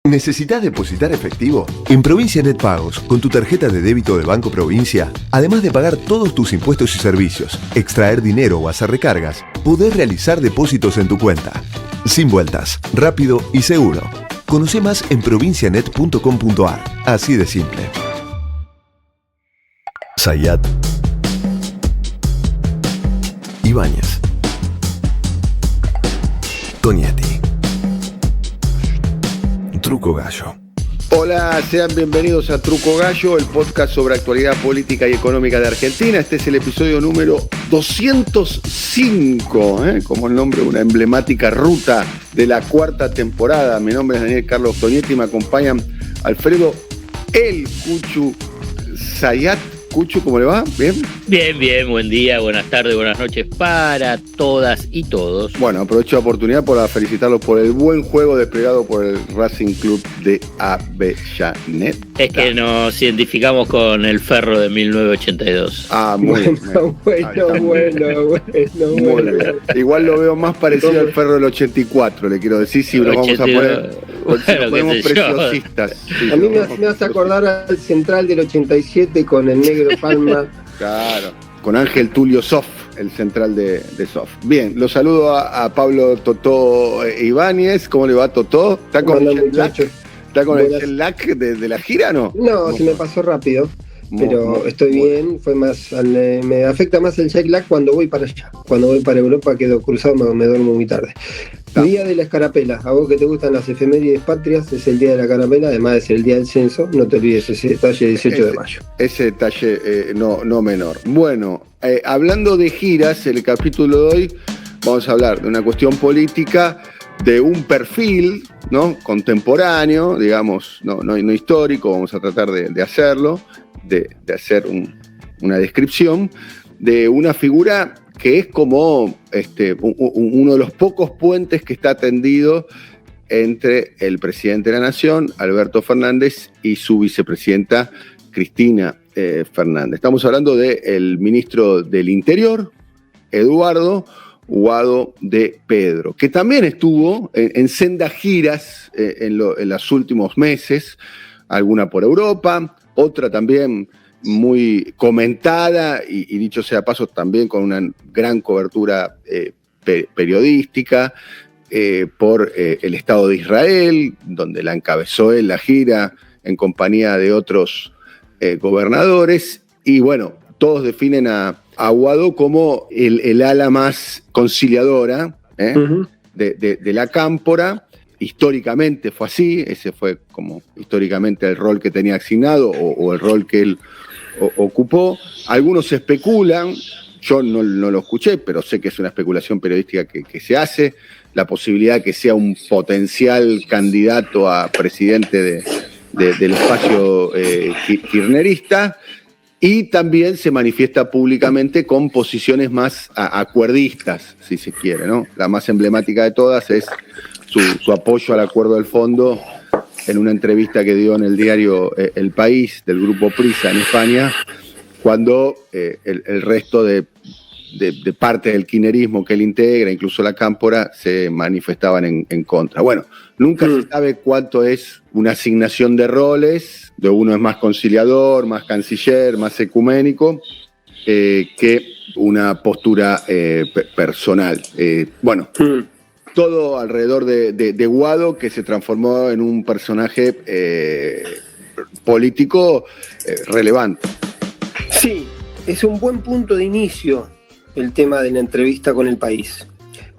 ¿Necesitas depositar efectivo? En Provincia Net Pagos, con tu tarjeta de débito de Banco Provincia, además de pagar todos tus impuestos y servicios, extraer dinero o hacer recargas, podés realizar depósitos en tu cuenta. Sin vueltas, rápido y seguro. Conoce más en provincianet.com.ar. Así de simple. Zayat. Ibáñez. Tonietti. Truco Gallo. Hola, sean bienvenidos a Truco Gallo, el podcast sobre actualidad política y económica de Argentina. Este es el episodio número 205, como el nombre de una emblemática ruta de la cuarta temporada. Mi nombre es Daniel Carlos Tonietti y me acompañan Alfredo El Cuchu Zayat. Cuchu, ¿cómo le va? ¿Bien? Bien, buen día, buenas tardes, buenas noches para todas y todos. Bueno, aprovecho la oportunidad para felicitarlos por el buen juego desplegado por el Racing Club de Avellaneda. Es que nos identificamos con el Ferro de 1982. Ah, muy bien. Bueno. Muy bien. Igual lo veo más parecido al Ferro del 84, le quiero decir, si nos vamos a poner... Bueno, si nos ponemos preciosistas. Sí, a mí me hace acordar al central del 87 con el negro Palma. Claro, con Ángel Tulio Sof, el central de Sof. Bien, lo saludo a Pablo Totó Ibáñez. ¿Cómo le va, Totó? ¿Está con el jet lag? ¿Está con el jet lag de la gira, no? No, se me pasó rápido. Pero estoy bien, me afecta más el jet lag cuando voy para allá. Cuando voy para Europa quedo cruzado, me duermo muy tarde. Día de la escarapela, a vos que te gustan las efemérides patrias, es el día de la escarapela, además de ser el día del censo, no te olvides ese detalle 18 de mayo. Ese detalle no menor. Bueno, hablando de giras, el capítulo de hoy vamos a hablar de una cuestión política, de un perfil, ¿no?, contemporáneo, digamos, no histórico, vamos a tratar de hacerlo, de hacer una descripción de una figura que es como uno de los pocos puentes que está tendido entre el presidente de la Nación, Alberto Fernández, y su vicepresidenta, Cristina Fernández. Estamos hablando del ministro del Interior, Eduardo Guado de Pedro, que también estuvo en sendas giras en los últimos meses, alguna por Europa, otra también muy comentada y dicho sea paso también con una gran cobertura periodística por el Estado de Israel, donde la encabezó él la gira en compañía de otros gobernadores. Y bueno, todos definen a Guado como el ala más conciliadora de la cámpora. Históricamente fue así, ese fue como históricamente el rol que tenía asignado o el rol que él ocupó. Algunos especulan, yo no lo escuché, pero sé que es una especulación periodística que se hace, la posibilidad que sea un potencial candidato a presidente del espacio kirchnerista, y también se manifiesta públicamente con posiciones más acuerdistas, si se quiere, ¿no? La más emblemática de todas es su apoyo al acuerdo del fondo en una entrevista que dio en el diario El País del grupo Prisa en España, cuando el resto de parte del kirchnerismo que él integra, incluso la cámpora, se manifestaban en contra. Bueno, nunca se sabe cuánto es una asignación de roles, de uno es más conciliador, más canciller, más ecuménico, que una postura personal. Bueno, todo alrededor de Guado, que se transformó en un personaje político relevante. Sí, es un buen punto de inicio el tema de la entrevista con El País.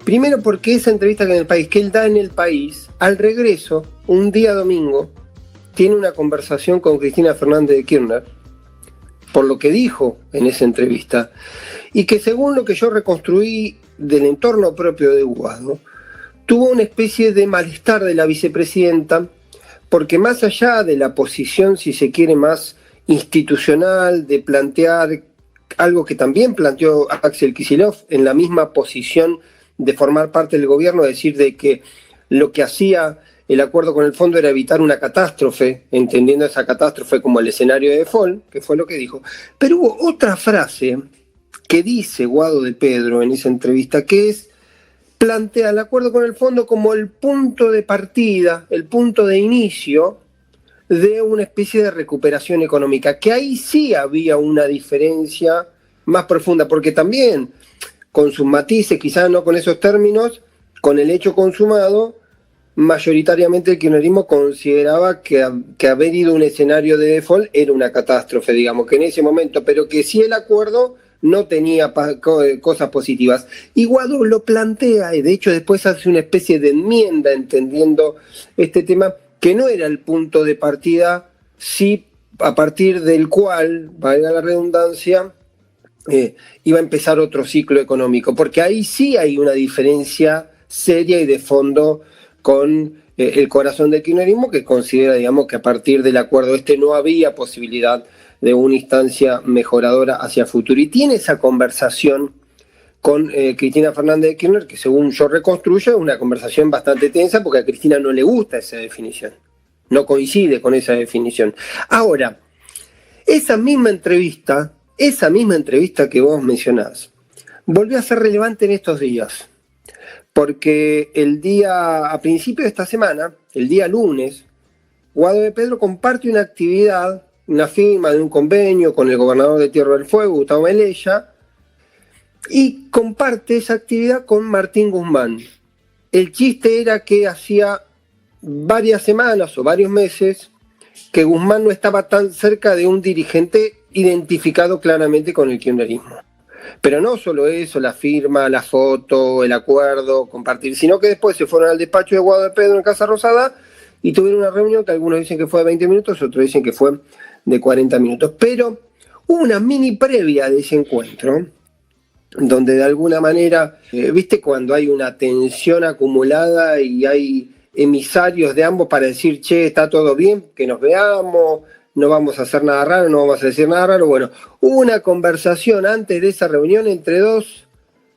Primero porque esa entrevista con El País, que él da en El País, al regreso, un día domingo, tiene una conversación con Cristina Fernández de Kirchner, por lo que dijo en esa entrevista, y que según lo que yo reconstruí del entorno propio de Guado, tuvo una especie de malestar de la vicepresidenta, porque más allá de la posición, si se quiere, más institucional, de plantear algo que también planteó Axel Kicillof en la misma posición de formar parte del gobierno, decir de que lo que hacía el acuerdo con el fondo era evitar una catástrofe, entendiendo esa catástrofe como el escenario de default, que fue lo que dijo. Pero hubo otra frase que dice Guado de Pedro en esa entrevista, que es plantea el acuerdo con el fondo como el punto de partida, el punto de inicio de una especie de recuperación económica, que ahí sí había una diferencia más profunda, porque también, con sus matices, quizás no con esos términos, con el hecho consumado, mayoritariamente el kirchnerismo consideraba que haber ido a un escenario de default era una catástrofe, digamos, que en ese momento, pero que sí el acuerdo no tenía cosas positivas. Y Guado lo plantea, y de hecho después hace una especie de enmienda entendiendo este tema, que no era el punto de partida, sí a partir del cual, valga la redundancia, iba a empezar otro ciclo económico, porque ahí sí hay una diferencia seria y de fondo con el corazón del kirchnerismo, que considera, digamos, que a partir del acuerdo no había posibilidad de una instancia mejoradora hacia el futuro. Y tiene esa conversación con Cristina Fernández de Kirchner, que según yo reconstruyo, es una conversación bastante tensa, porque a Cristina no le gusta esa definición, no coincide con esa definición. Ahora, esa misma entrevista que vos mencionás, volvió a ser relevante en estos días, porque a principio de esta semana, el día lunes, Guado de Pedro comparte una actividad, una firma de un convenio con el gobernador de Tierra del Fuego, Gustavo Melella, y comparte esa actividad con Martín Guzmán. El chiste era que hacía varias semanas o varios meses que Guzmán no estaba tan cerca de un dirigente identificado claramente con el kirchnerismo. Pero no solo eso, la firma, la foto, el acuerdo, compartir, sino que después se fueron al despacho de Guado de Pedro en Casa Rosada y tuvieron una reunión que algunos dicen que fue de 20 minutos, otros dicen que fue de 40 minutos. Pero hubo una mini previa de ese encuentro, donde de alguna manera, viste cuando hay una tensión acumulada y hay emisarios de ambos para decir, che, está todo bien, que nos veamos, no vamos a hacer nada raro, no vamos a decir nada raro. Bueno, hubo una conversación antes de esa reunión entre dos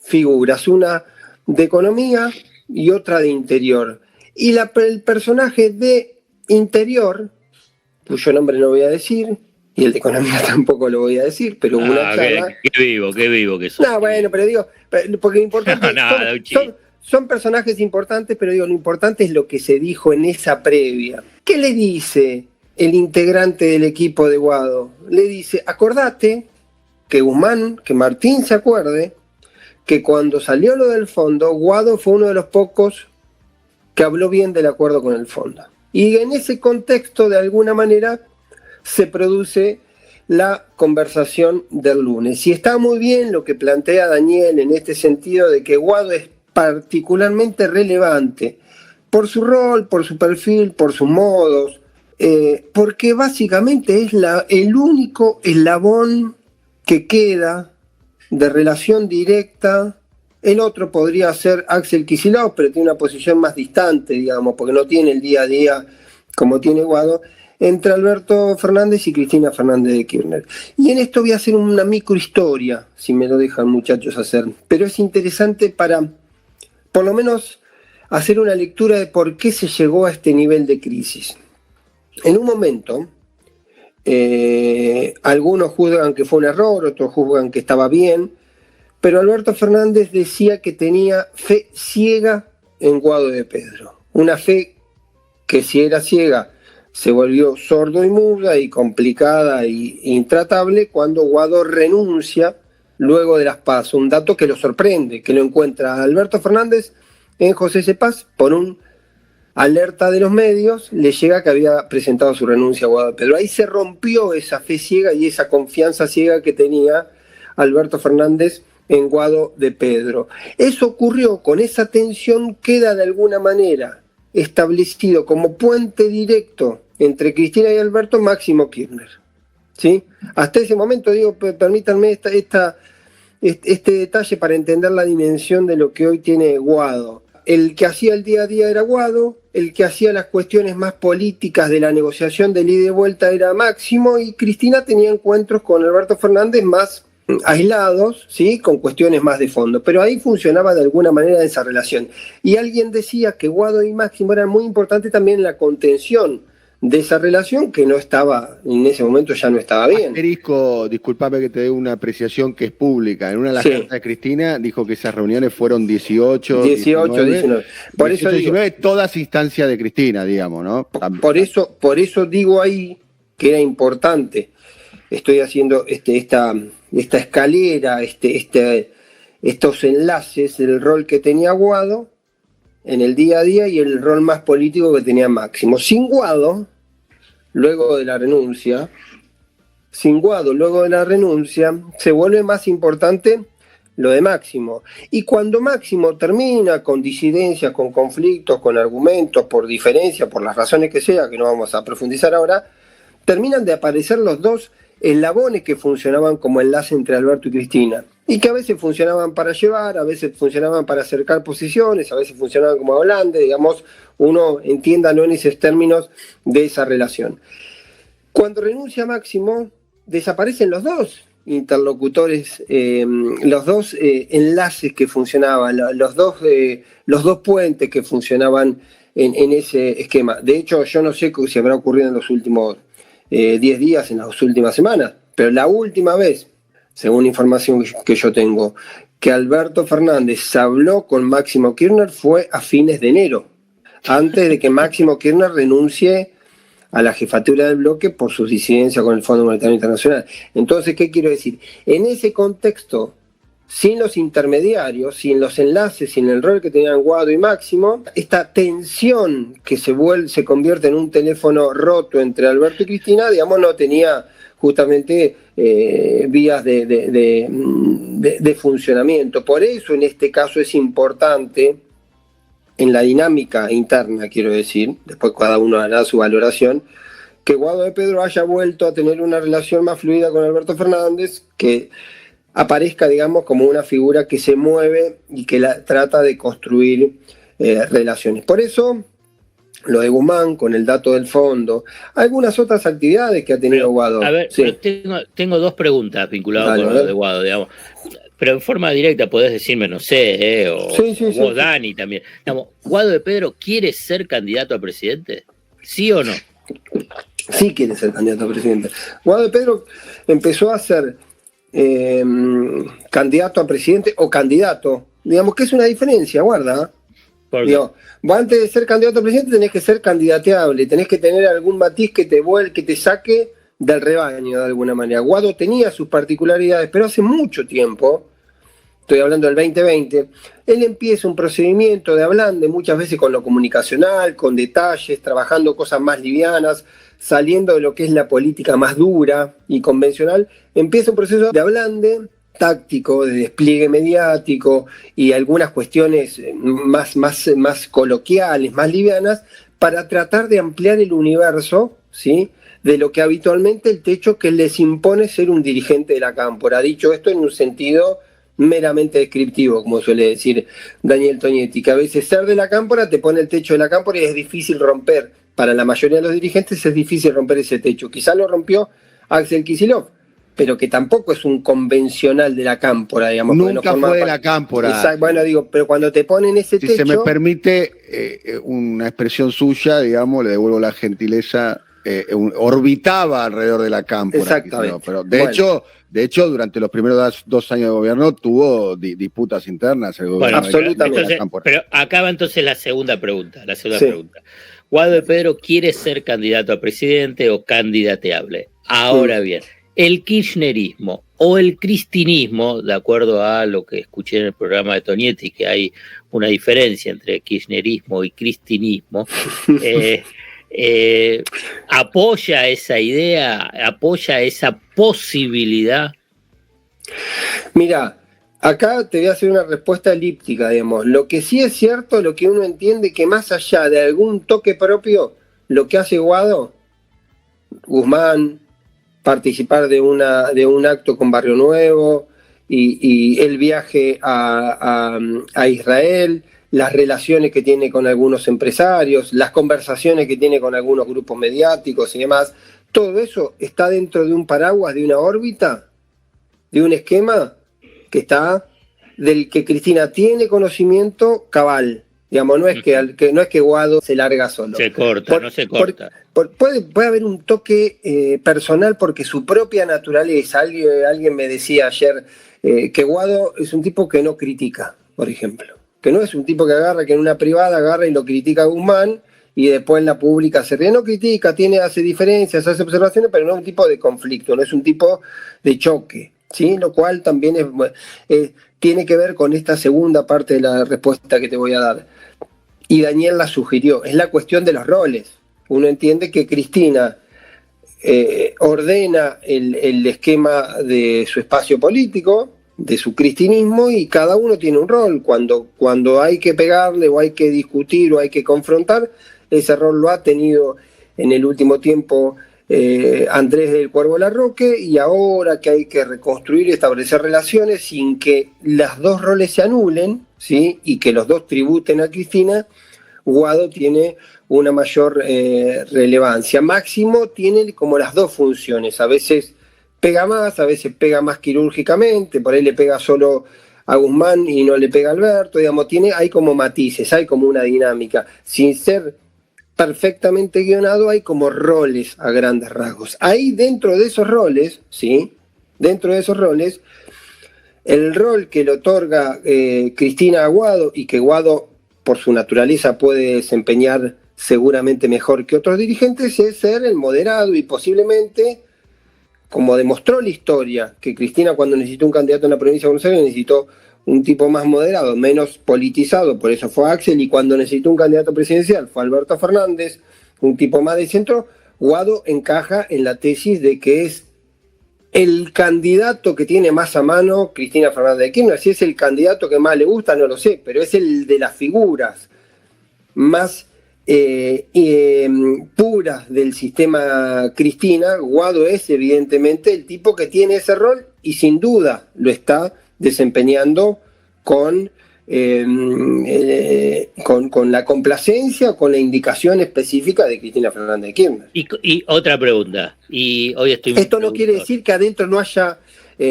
figuras, una de economía y otra de interior. Y el personaje de interior, cuyo nombre no voy a decir, y el de economía tampoco lo voy a decir, pero hubo una charla. Qué vivo que son. No, bueno, pero digo, porque lo importante son personajes importantes, pero digo, lo importante es lo que se dijo en esa previa. ¿Qué le dice el integrante del equipo de Guado? Le dice, acordate que Martín se acuerde que cuando salió lo del fondo, Guado fue uno de los pocos que habló bien del acuerdo con el fondo. Y en ese contexto, de alguna manera, se produce la conversación del lunes. Y está muy bien lo que plantea Daniel en este sentido de que Guado es particularmente relevante por su rol, por su perfil, por sus modos, porque básicamente es el único eslabón que queda de relación directa. El otro podría ser Axel Kicillof, pero tiene una posición más distante, digamos, porque no tiene el día a día como tiene Guado, entre Alberto Fernández y Cristina Fernández de Kirchner. Y en esto voy a hacer una microhistoria, si me lo dejan, muchachos, hacer. Pero es interesante para, por lo menos, hacer una lectura de por qué se llegó a este nivel de crisis. En un momento, algunos juzgan que fue un error, otros juzgan que estaba bien, pero Alberto Fernández decía que tenía fe ciega en Guado de Pedro. Una fe que, si era ciega, se volvió sordo y muda y complicada e intratable cuando Guado renuncia luego de las PASO. Un dato que lo sorprende, que lo encuentra a Alberto Fernández en José Cepaz por un alerta de los medios, le llega que había presentado su renuncia a Guado de Pedro. Ahí se rompió esa fe ciega y esa confianza ciega que tenía Alberto Fernández en Guado de Pedro. Eso ocurrió, con esa tensión queda de alguna manera establecido como puente directo entre Cristina y Alberto Máximo Kirchner. ¿Sí? Hasta ese momento, digo, permítanme este detalle para entender la dimensión de lo que hoy tiene Guado. El que hacía el día a día era Guado, el que hacía las cuestiones más políticas de la negociación del ida y de vuelta era Máximo, y Cristina tenía encuentros con Alberto Fernández más aislados, ¿sí? Con cuestiones más de fondo, pero ahí funcionaba de alguna manera esa relación. Y alguien decía que Guado y Máximo eran muy importantes también en la contención de esa relación que no estaba, en ese momento ya no estaba bien. Asterisco, disculpame que te dé una apreciación que es pública. En una de las cartas de Cristina dijo que esas reuniones fueron 18, 19. Por 18, eso 19, digo, todas instancias de Cristina, digamos, ¿no? Por eso digo ahí que era importante. Estoy haciendo esta escalera, estos enlaces, el rol que tenía Guado en el día a día y el rol más político que tenía Máximo. Sin Guado, luego de la renuncia, se vuelve más importante lo de Máximo. Y cuando Máximo termina con disidencias, con conflictos, con argumentos, por diferencia, por las razones que sea, que no vamos a profundizar ahora, terminan de aparecer los dos eslabones que funcionaban como enlace entre Alberto y Cristina. Y que a veces funcionaban para llevar, a veces funcionaban para acercar posiciones, a veces funcionaban como hablante, digamos, uno entiéndalo en esos términos de esa relación. Cuando renuncia Máximo, desaparecen los dos interlocutores, los dos enlaces que funcionaban, los dos puentes que funcionaban en ese esquema. De hecho, yo no sé si habrá ocurrido en los últimos 10 días, en las últimas semanas, pero la última vez, según información que yo tengo, que Alberto Fernández habló con Máximo Kirchner fue a fines de enero, antes de que Máximo Kirchner renuncie a la jefatura del bloque por sus disidencias con el Fondo Monetario Internacional. Entonces, ¿qué quiero decir? En ese contexto, sin los intermediarios, sin los enlaces, sin el rol que tenían Guado y Máximo, esta tensión que se convierte en un teléfono roto entre Alberto y Cristina, digamos, no tenía justamente vías de funcionamiento. Por eso, en este caso, es importante, en la dinámica interna, quiero decir, después cada uno hará su valoración, que Guado de Pedro haya vuelto a tener una relación más fluida con Alberto Fernández, que aparezca, digamos, como una figura que se mueve y que trata de construir relaciones. Por eso, lo de Guzmán, con el dato del fondo, algunas otras actividades que ha tenido Guado. A ver, sí. Tengo dos preguntas vinculadas con lo de Guado, digamos. Pero en forma directa podés decirme, no sé, o Dani también. Digamos, ¿Guado de Pedro quiere ser candidato a presidente? ¿Sí o no? Sí quiere ser candidato a presidente. Guado de Pedro empezó a ser candidato a presidente o candidato. Digamos que es una diferencia, guarda. Digo, vos antes de ser candidato a presidente tenés que ser candidateable, tenés que tener algún matiz que te saque del rebaño de alguna manera. Guado tenía sus particularidades, pero hace mucho tiempo, estoy hablando del 2020, él empieza un procedimiento de ablande, muchas veces con lo comunicacional, con detalles, trabajando cosas más livianas, saliendo de lo que es la política más dura y convencional, empieza un proceso de ablande, táctico, de despliegue mediático y algunas cuestiones más coloquiales, más livianas, para tratar de ampliar el universo, ¿sí?, de lo que habitualmente el techo que les impone ser un dirigente de la Cámpora. Dicho esto en un sentido meramente descriptivo, como suele decir Daniel Tonietti, que a veces ser de la Cámpora te pone el techo de la Cámpora y es difícil romper. Para la mayoría de los dirigentes es difícil romper ese techo. Quizá lo rompió Axel Kicillof, pero que tampoco es un convencional de la Cámpora, digamos. Nunca fue de la Cámpora. Exacto. Bueno, digo, pero cuando te ponen ese techo... Si se me permite una expresión suya, digamos, le devuelvo la gentileza, orbitaba alrededor de la Cámpora. Exactamente. Pero de hecho, durante los primeros 2 años de gobierno tuvo disputas internas. El gobierno absolutamente. De la Cámpora. Pero acaba entonces la segunda pregunta. Pregunta. ¿Guado de Pedro quiere ser candidato a presidente o candidateable? Ahora bien, el kirchnerismo o el cristinismo, de acuerdo a lo que escuché en el programa de Tonietti, que hay una diferencia entre kirchnerismo y cristinismo, ¿apoya esa idea, apoya esa posibilidad? Mira, acá te voy a hacer una respuesta elíptica, digamos. Lo que sí es cierto, lo que uno entiende, que más allá de algún toque propio, lo que hace Guado, Guzmán, participar de un acto con Barrio Nuevo y el viaje a Israel, las relaciones que tiene con algunos empresarios, las conversaciones que tiene con algunos grupos mediáticos y demás, todo eso está dentro de un paraguas, de una órbita, de un esquema que está, del que Cristina tiene conocimiento cabal, Digamos, no es que Guado se larga solo. Se corta, no se corta. Puede haber un toque personal porque su propia naturaleza, alguien me decía ayer que Guado es un tipo que no critica, por ejemplo. Que no es un tipo que en una privada agarra y lo critica a Guzmán y después en la pública se ríe. No critica, hace diferencias, hace observaciones, pero no es un tipo de conflicto, no es un tipo de choque, ¿sí? Lo cual también tiene que ver con esta segunda parte de la respuesta que te voy a dar. Y Daniel la sugirió, es la cuestión de los roles. Uno entiende que Cristina ordena el esquema de su espacio político, de su cristinismo, y cada uno tiene un rol. Cuando hay que pegarle o hay que discutir o hay que confrontar, ese rol lo ha tenido en el último tiempo Andrés del Cuervo Larroque, y ahora que hay que reconstruir y establecer relaciones sin que los dos roles se anulen, ¿sí? Y que los dos tributen a Cristina, Guado tiene una mayor relevancia. Máximo tiene como las dos funciones, a veces pega más, a veces pega más quirúrgicamente, por ahí le pega solo a Guzmán y no le pega a Alberto, digamos, hay como matices, hay como una dinámica, sin ser perfectamente guionado, hay como roles a grandes rasgos. Ahí dentro de esos roles, ¿sí? Dentro de esos roles, el rol que le otorga Cristina a Guado, y que Guado por su naturaleza puede desempeñar seguramente mejor que otros dirigentes, es ser el moderado y posiblemente, como demostró la historia, que Cristina cuando necesitó un candidato en la provincia de Buenos Aires necesitó un tipo más moderado, menos politizado, por eso fue Axel, y cuando necesitó un candidato presidencial fue Alberto Fernández, un tipo más de centro. Guado encaja en la tesis de que es el candidato que tiene más a mano Cristina Fernández de Kirchner. Si es el candidato que más le gusta, no lo sé, pero es el de las figuras más puras del sistema Cristina. Guado es evidentemente el tipo que tiene ese rol y sin duda lo está desempeñando con la complacencia, con la indicación específica de Cristina Fernández de Kirchner. Y otra pregunta, y hoy estoy... Esto no quiere decir que adentro no haya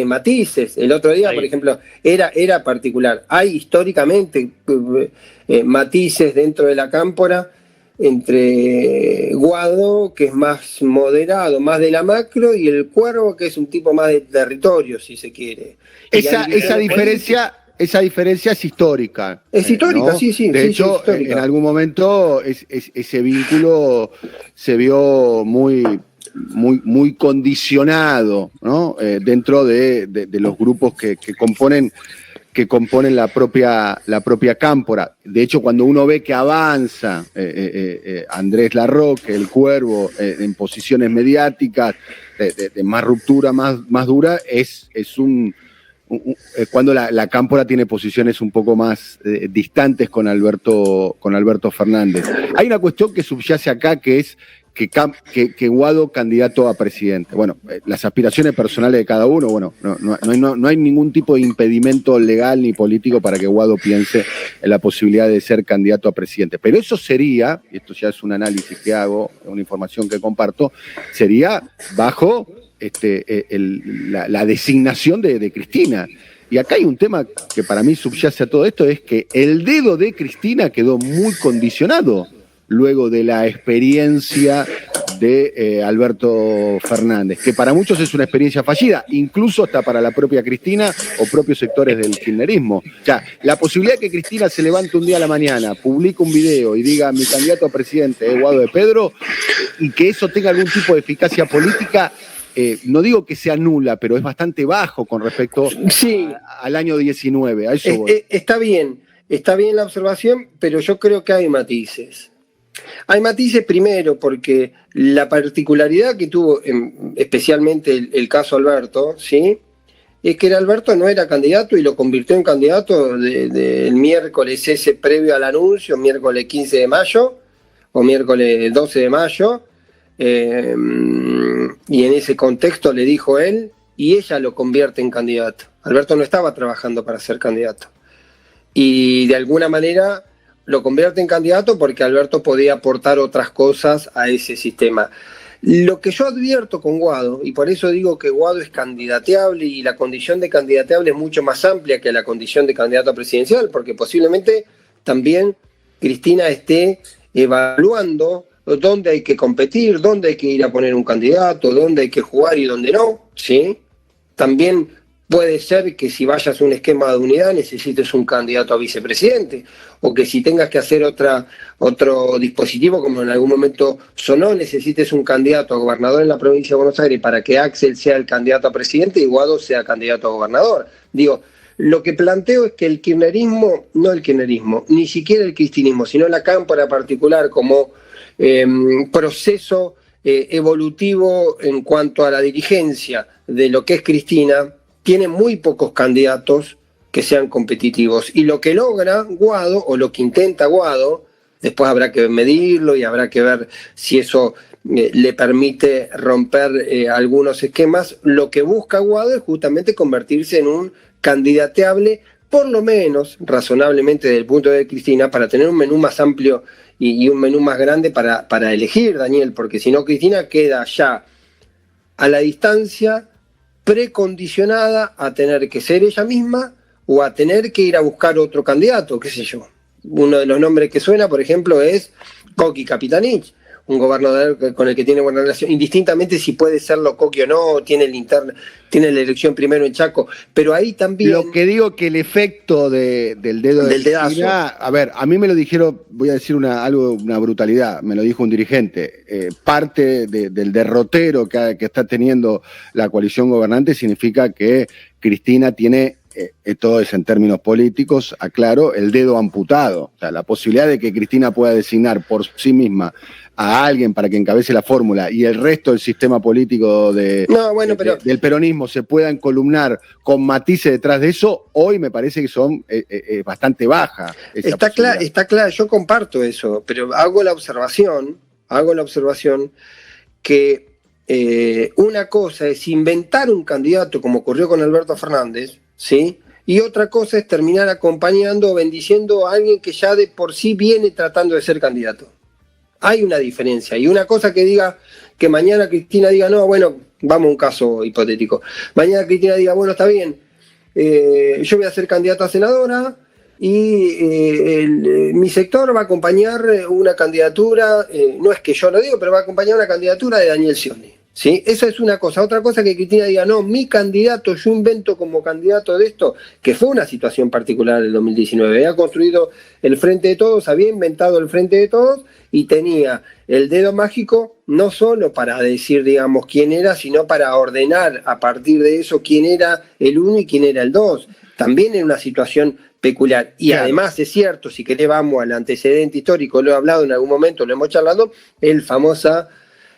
matices. El otro día, por ejemplo, era particular. Hay históricamente matices dentro de la cámpora entre Guado, que es más moderado, más de la macro, y el Cuervo, que es un tipo más de territorio, si se quiere. Esa diferencia es histórica. Es histórica, ¿no? Sí. De hecho, en algún momento ese vínculo se vio muy condicionado, ¿no? Dentro de los grupos que componen la propia cámpora. De hecho, cuando uno ve que avanza Andrés Larroque, el Cuervo, en posiciones mediáticas de más ruptura, más dura, es cuando la cámpora tiene posiciones un poco más distantes con Alberto Fernández. Hay una cuestión que subyace acá, que es que Guado candidato a presidente. Bueno, las aspiraciones personales de cada uno, bueno, no hay ningún tipo de impedimento legal ni político para que Guado piense en la posibilidad de ser candidato a presidente. Pero eso sería, y esto ya es un análisis que hago, una información que comparto, sería bajo la designación de Cristina. Y acá hay un tema que para mí subyace a todo esto, es que el dedo de Cristina quedó muy condicionado luego de la experiencia de Alberto Fernández, que para muchos es una experiencia fallida, incluso hasta para la propia Cristina o propios sectores del kirchnerismo. O sea, la posibilidad de que Cristina se levante un día a la mañana, publique un video y diga mi candidato a presidente es Guado de Pedro, y que eso tenga algún tipo de eficacia política, no digo que sea nula, pero es bastante bajo con respecto al año 19. A eso voy. Está bien la observación, pero yo creo que hay matices. Hay matices primero porque la particularidad que tuvo especialmente el caso Alberto, ¿sí? Es que Alberto no era candidato y lo convirtió en candidato del miércoles ese previo al anuncio, miércoles 15 de mayo o miércoles 12 de mayo, y en ese contexto le dijo él, y ella lo convierte en candidato. Alberto no estaba trabajando para ser candidato. Y de alguna manera lo convierte en candidato porque Alberto podía aportar otras cosas a ese sistema. Lo que yo advierto con Guado, y por eso digo que Guado es candidateable y la condición de candidateable es mucho más amplia que la condición de candidato presidencial, porque posiblemente también Cristina esté evaluando dónde hay que competir, dónde hay que ir a poner un candidato, dónde hay que jugar y dónde no, ¿sí? También puede ser que si vayas a un esquema de unidad necesites un candidato a vicepresidente, o que si tengas que hacer otro dispositivo, como en algún momento sonó, necesites un candidato a gobernador en la provincia de Buenos Aires para que Axel sea el candidato a presidente y Guado sea candidato a gobernador. Digo, lo que planteo es que el kirchnerismo, no el kirchnerismo, ni siquiera el cristinismo, sino la cámpora particular como proceso evolutivo en cuanto a la dirigencia de lo que es Cristina, tiene muy pocos candidatos que sean competitivos. Y lo que logra Guado, o lo que intenta Guado, después habrá que medirlo y habrá que ver si eso le permite romper algunos esquemas. Lo que busca Guado es justamente convertirse en un candidateable, por lo menos razonablemente desde el punto de Cristina, para tener un menú más amplio y un menú más grande para elegir, Daniel, porque si no Cristina queda ya a la distancia precondicionada a tener que ser ella misma o a tener que ir a buscar otro candidato, qué sé yo. Uno de los nombres que suena, por ejemplo, es Coqui Capitanich, un gobernador con el que tiene buena relación, indistintamente si puede serlo Coqui o no, tiene la elección primero en Chaco, pero ahí también... Lo que digo que el efecto del dedo de Cristina, a ver, a mí me lo dijeron, voy a decir una brutalidad, me lo dijo un dirigente, parte del derrotero que está teniendo la coalición gobernante significa que Cristina tiene, todo es en términos políticos, aclaro, el dedo amputado. O sea, la posibilidad de que Cristina pueda designar por sí misma a alguien para que encabece la fórmula y el resto del sistema político del peronismo se pueda encolumnar con matices detrás de eso, hoy me parece que son bastante bajas. Está claro, yo comparto eso, pero hago la observación que una cosa es inventar un candidato como ocurrió con Alberto Fernández, ¿sí? Y otra cosa es terminar acompañando o bendiciendo a alguien que ya de por sí viene tratando de ser candidato. Hay una diferencia. Y una cosa que diga, que mañana Cristina diga, no, bueno, vamos a un caso hipotético. Mañana Cristina diga, bueno, está bien, yo voy a ser candidata a senadora y mi sector va a acompañar una candidatura, no es que yo lo digo, pero va a acompañar una candidatura de Daniel Scioli. ¿Sí? Eso es una cosa. Otra cosa que Cristina diga, no, mi candidato, yo invento como candidato de esto, que fue una situación particular del 2019. Había construido el Frente de Todos, había inventado el Frente de Todos y tenía el dedo mágico no solo para decir, digamos, quién era, sino para ordenar a partir de eso quién era el 1 y quién era el 2. También en una situación peculiar. Y claro, además es cierto, si querés vamos al antecedente histórico, lo he hablado en algún momento, lo hemos charlado,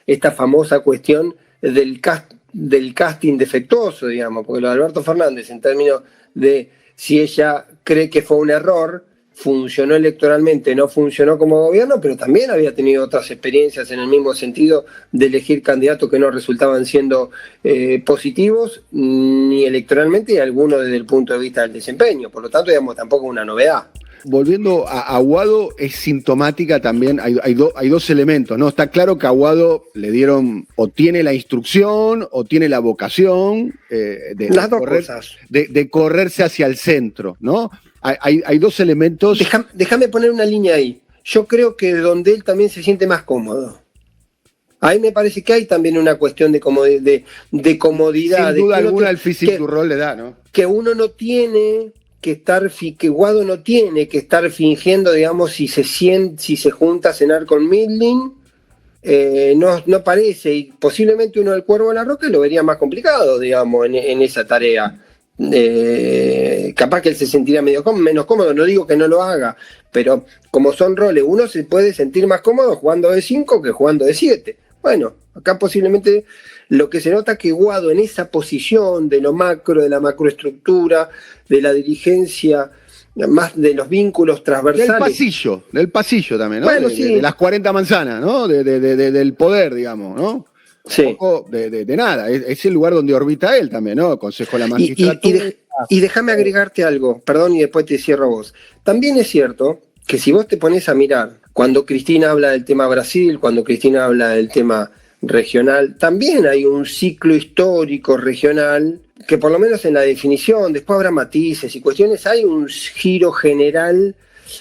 esta famosa cuestión del casting defectuoso, digamos, porque lo de Alberto Fernández, en términos de si ella cree que fue un error, funcionó electoralmente, no funcionó como gobierno, pero también había tenido otras experiencias en el mismo sentido de elegir candidatos que no resultaban siendo positivos, ni electoralmente, y algunos desde el punto de vista del desempeño. Por lo tanto, digamos, tampoco una novedad. Volviendo a Guado, es sintomática también, hay dos elementos, ¿no? Está claro que a Guado le dieron, o tiene la instrucción, o tiene la vocación de correrse hacia el centro, ¿no? Hay dos elementos. Déjame poner una línea ahí. Yo creo que donde él también se siente más cómodo. A mí me parece que hay también una cuestión de comodidad. Sin duda alguna el físico rol le da, ¿no? Que uno no tiene que Guado no tiene que estar fingiendo, digamos, si se junta a cenar con Midlin, no parece, y posiblemente uno del Cuervo de la Roca lo vería más complicado, digamos, en esa tarea. Capaz que él se sentiría menos cómodo, no digo que no lo haga, pero como son roles, uno se puede sentir más cómodo jugando de 5 que jugando de 7. Bueno, acá posiblemente lo que se nota que Guado en esa posición de lo macro, de la macroestructura, de la dirigencia, más de los vínculos transversales. Del pasillo también, ¿no? Bueno, sí. De las 40 manzanas, ¿no? Del poder, digamos, ¿no? Sí. Un poco de nada, es el lugar donde orbita él también, ¿no? Consejo de la Magistratura. Y déjame agregarte algo, perdón, y después te cierro vos. También es cierto que si vos te pones a mirar, cuando Cristina habla del tema Brasil, cuando Cristina habla del tema regional, también hay un ciclo histórico regional que por lo menos en la definición, después habrá matices y cuestiones, hay un giro general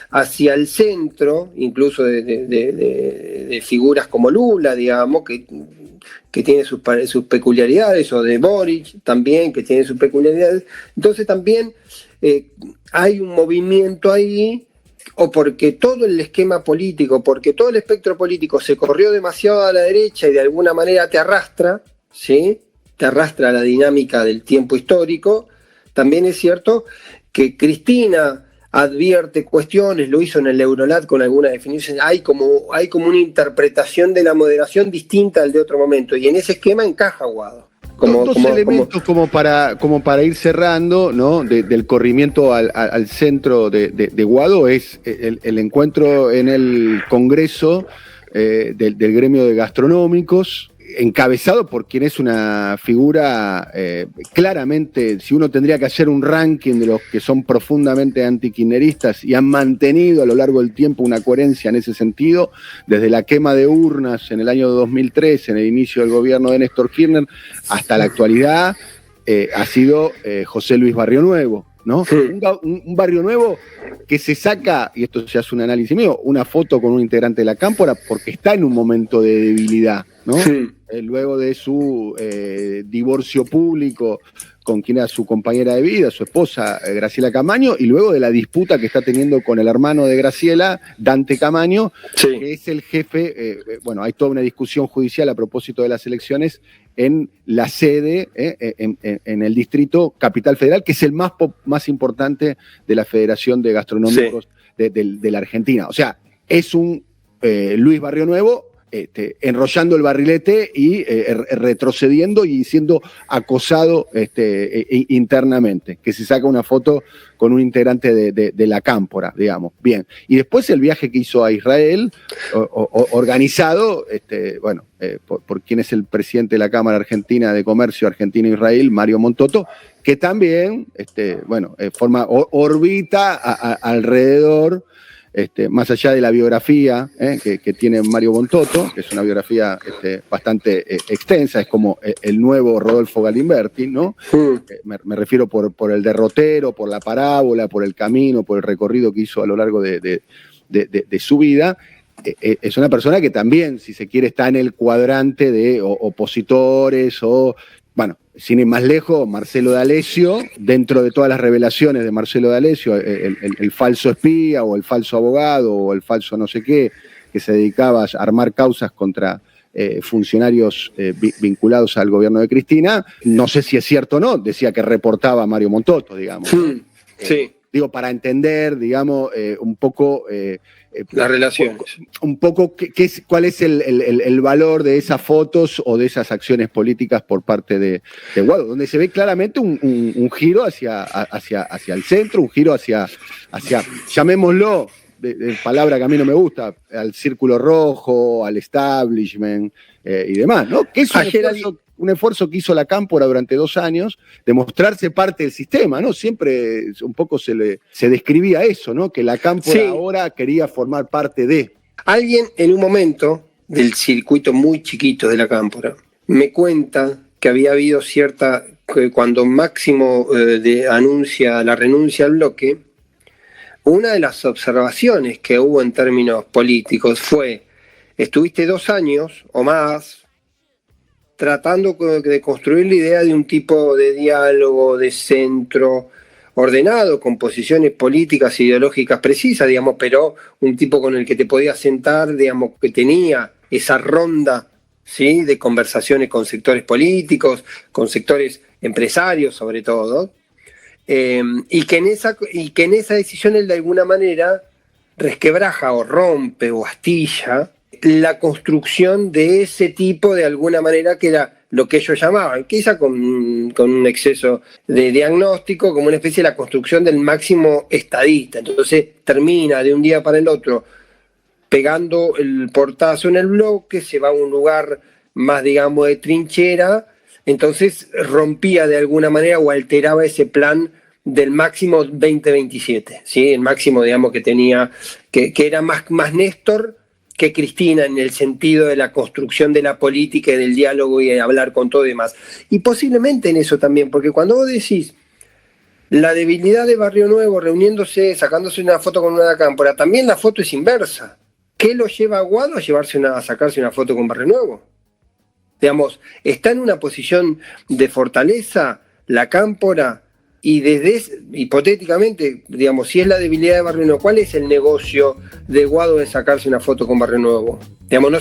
hacia el centro, incluso de figuras como Lula, digamos, que tiene sus peculiaridades, o de Boric también, que tiene sus peculiaridades. Entonces también hay un movimiento ahí, o porque todo el esquema político, porque todo el espectro político se corrió demasiado a la derecha y de alguna manera te arrastra, ¿sí? Te arrastra a la dinámica del tiempo histórico. También es cierto que Cristina advierte cuestiones, lo hizo en el Eurolat con alguna definición, hay como una interpretación de la moderación distinta al de otro momento, y en ese esquema encaja Guado. Dos elementos como para ir cerrando, ¿no? Del corrimiento al centro de Guado es el encuentro en el Congreso del gremio de gastronómicos, encabezado por quien es una figura claramente, si uno tendría que hacer un ranking de los que son profundamente antikirchneristas y han mantenido a lo largo del tiempo una coherencia en ese sentido, desde la quema de urnas en el año 2003, en el inicio del gobierno de Néstor Kirchner, hasta la actualidad, ha sido José Luis Barrio Nuevo, ¿no? Sí. Un Barrio Nuevo que se saca, y esto se hace un análisis mío, una foto con un integrante de la Cámpora porque está en un momento de debilidad, ¿no? Sí. Luego de su divorcio público con quien era su compañera de vida, su esposa Graciela Camaño, y luego de la disputa que está teniendo con el hermano de Graciela, Dante Camaño, sí, que es el jefe, bueno, hay toda una discusión judicial a propósito de las elecciones en la sede, en el distrito Capital Federal, que es el más importante de la Federación de Gastronómicos, sí, de la Argentina. O sea, es un Luis Barrio Nuevo enrollando el barrilete y retrocediendo y siendo acosado internamente, que se saca una foto con un integrante de la Cámpora, digamos. Bien. Y después el viaje que hizo a Israel, organizado, bueno, por quien es el presidente de la Cámara Argentina de Comercio Argentina-Israel, Mario Montoto, que también, bueno, orbita alrededor, más allá de la biografía que tiene Mario Montoto, que es una biografía bastante extensa, es como el nuevo Rodolfo Galimberti, ¿no? Me refiero por el derrotero, por la parábola, por el camino, por el recorrido que hizo a lo largo de su vida. Es una persona que también, si se quiere, está en el cuadrante de opositores o... Bueno, sin ir más lejos, Marcelo D'Alessio, dentro de todas las revelaciones de Marcelo D'Alessio, el falso espía o el falso abogado o el falso no sé qué, que se dedicaba a armar causas contra funcionarios vinculados al gobierno de Cristina, no sé si es cierto o no, decía que reportaba a Mario Montoto, digamos. Sí. Digo, para entender, digamos, un poco... las relaciones. Un poco cuál es el valor de esas fotos o de esas acciones políticas por parte de Guado, donde se ve claramente un giro hacia el centro, un giro hacia llamémoslo, de palabra que a mí no me gusta, al círculo rojo, al establishment y demás, ¿no? Que es un esfuerzo que hizo la Cámpora durante 2 años, de mostrarse parte del sistema, ¿no? Siempre un poco se describía eso, ¿no? Que la Cámpora ahora quería formar parte de... Alguien en un momento del circuito muy chiquito de la Cámpora me cuenta que había habido cuando Máximo anuncia la renuncia al bloque, una de las observaciones que hubo en términos políticos fue: estuviste 2 años o más tratando de construir la idea de un tipo de diálogo de centro ordenado, con posiciones políticas e ideológicas precisas, digamos, pero un tipo con el que te podías sentar, digamos, que tenía esa ronda, ¿sí?, de conversaciones con sectores políticos, con sectores empresarios sobre todo, y que en esa decisión él de alguna manera resquebraja o rompe o astilla la construcción de ese tipo, de alguna manera, que era lo que ellos llamaban, quizá con un exceso de diagnóstico, como una especie de la construcción del máximo estadista. Entonces termina de un día para el otro pegando el portazo en el bloque, se va a un lugar más, digamos, de trinchera, entonces rompía de alguna manera o alteraba ese plan del máximo 2027, ¿sí? El máximo, digamos, que tenía, que era más Néstor que Cristina, en el sentido de la construcción de la política y del diálogo y de hablar con todo y demás. Y posiblemente en eso también, porque cuando vos decís La debilidad de Barrio Nuevo reuniéndose, sacándose una foto con una cámpora, también la foto es inversa. ¿Qué lo lleva a Guado a sacarse una foto con Barrio Nuevo? Digamos, está en una posición de fortaleza la cámpora y hipotéticamente, digamos, si es la debilidad de Barrio Nuevo, ¿cuál es el negocio de Guado de sacarse una foto con Barrio Nuevo? Digamos,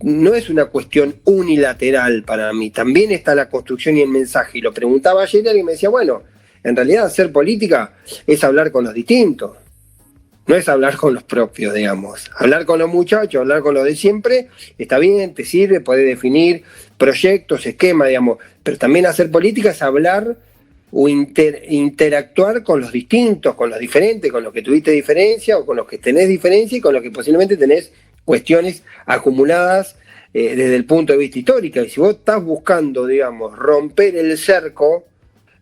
no es una cuestión unilateral para mí, también está la construcción y el mensaje. Y lo preguntaba ayer y alguien me decía, bueno, en realidad hacer política es hablar con los distintos. No es hablar con los propios, digamos. Hablar con los muchachos, hablar con los de siempre, está bien, te sirve, podés definir proyectos, esquemas, digamos. Pero también hacer política es hablar o interactuar con los distintos, con los diferentes, con los que tuviste diferencia o con los que tenés diferencia y con los que posiblemente tenés cuestiones acumuladas desde el punto de vista histórico. Y si vos estás buscando, digamos, romper el cerco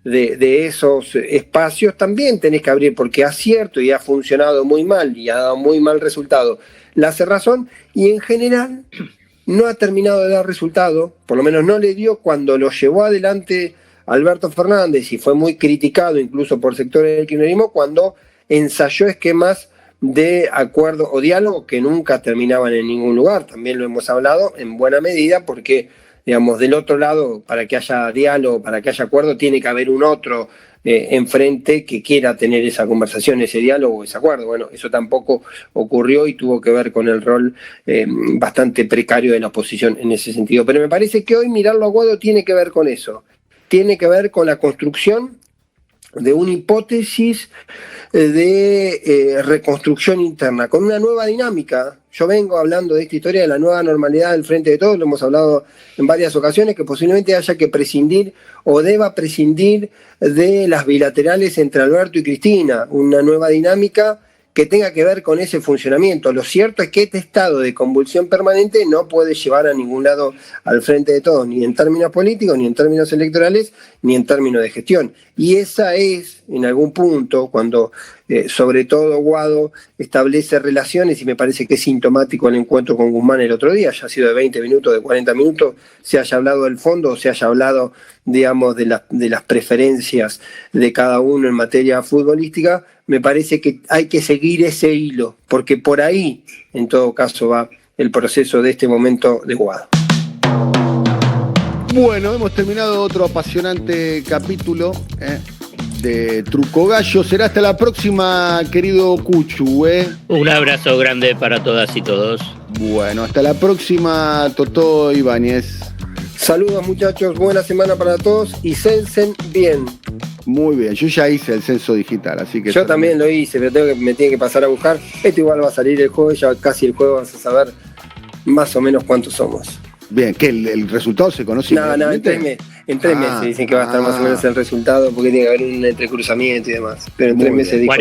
de esos espacios, también tenés que abrir, porque ha cierto y ha funcionado muy mal y ha dado muy mal resultado la cerrazón, y en general no ha terminado de dar resultado, por lo menos no le dio cuando lo llevó adelante Alberto Fernández, y fue muy criticado incluso por sectores del kirchnerismo cuando ensayó esquemas de acuerdo o diálogo que nunca terminaban en ningún lugar. También lo hemos hablado en buena medida porque, digamos, del otro lado, para que haya diálogo, para que haya acuerdo, tiene que haber un otro enfrente que quiera tener esa conversación, ese diálogo, ese acuerdo. Bueno, eso tampoco ocurrió y tuvo que ver con el rol bastante precario de la oposición en ese sentido. Pero me parece que hoy mirarlo a Guado tiene que ver con eso, tiene que ver con la construcción de una hipótesis de reconstrucción interna, con una nueva dinámica. Yo vengo hablando de esta historia de la nueva normalidad del Frente de Todos, lo hemos hablado en varias ocasiones, que posiblemente haya que prescindir o deba prescindir de las bilaterales entre Alberto y Cristina, una nueva dinámica que tenga que ver con ese funcionamiento. Lo cierto es que este estado de convulsión permanente no puede llevar a ningún lado al Frente de Todos, ni en términos políticos, ni en términos electorales, ni en términos de gestión. Y esa es, en algún punto, cuando sobre todo Guado establece relaciones, y me parece que es sintomático el encuentro con Guzmán el otro día, ya ha sido de 20 minutos, de 40 minutos, se haya hablado del fondo, o se haya hablado, digamos, de las preferencias de cada uno en materia futbolística. Me parece que hay que seguir ese hilo, porque por ahí, en todo caso, va el proceso de este momento de Guado. Bueno, hemos terminado otro apasionante capítulo de Truco Gallo. Será hasta la próxima, querido Cuchu. Un abrazo grande para todas y todos. Bueno, hasta la próxima, Totó Ibáñez. Saludos, muchachos, buena semana para todos y censen bien. Muy bien, yo ya hice el censo digital, así que... Yo también lo hice, pero me tiene que pasar a buscar. Esto igual va a salir el jueves, ya casi el jueves vas a saber más o menos cuántos somos. Bien, ¿qué? ¿El resultado se conoce? No, en 3 meses dicen que va a estar más o menos el resultado, porque tiene que haber un entrecruzamiento y demás. Pero en 3 meses dijo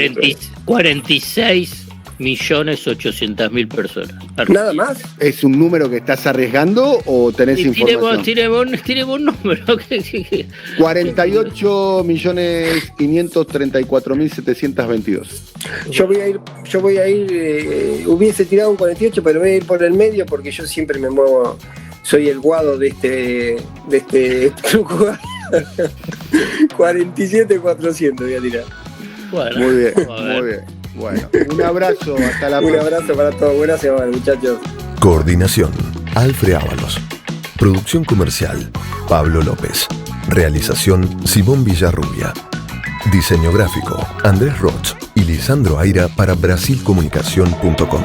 46.800.000 personas. ¿Nada más? ¿Es un número que estás arriesgando o tenés información? Tiremos un número. 48.534.722. Yo voy a ir, hubiese tirado un 48, pero voy a ir por el medio porque yo siempre me muevo, soy el Guado de este truco. 47.400 voy a tirar. Bueno, muy bien. Bueno, un abrazo, hasta la próxima. Un abrazo para todos, buena semana, muchachos. Coordinación, Alfred Ábalos. Producción comercial, Pablo López. Realización, Simón Villarrubia. Diseño gráfico, Andrés Roch y Lisandro Aira para brasilcomunicación.com.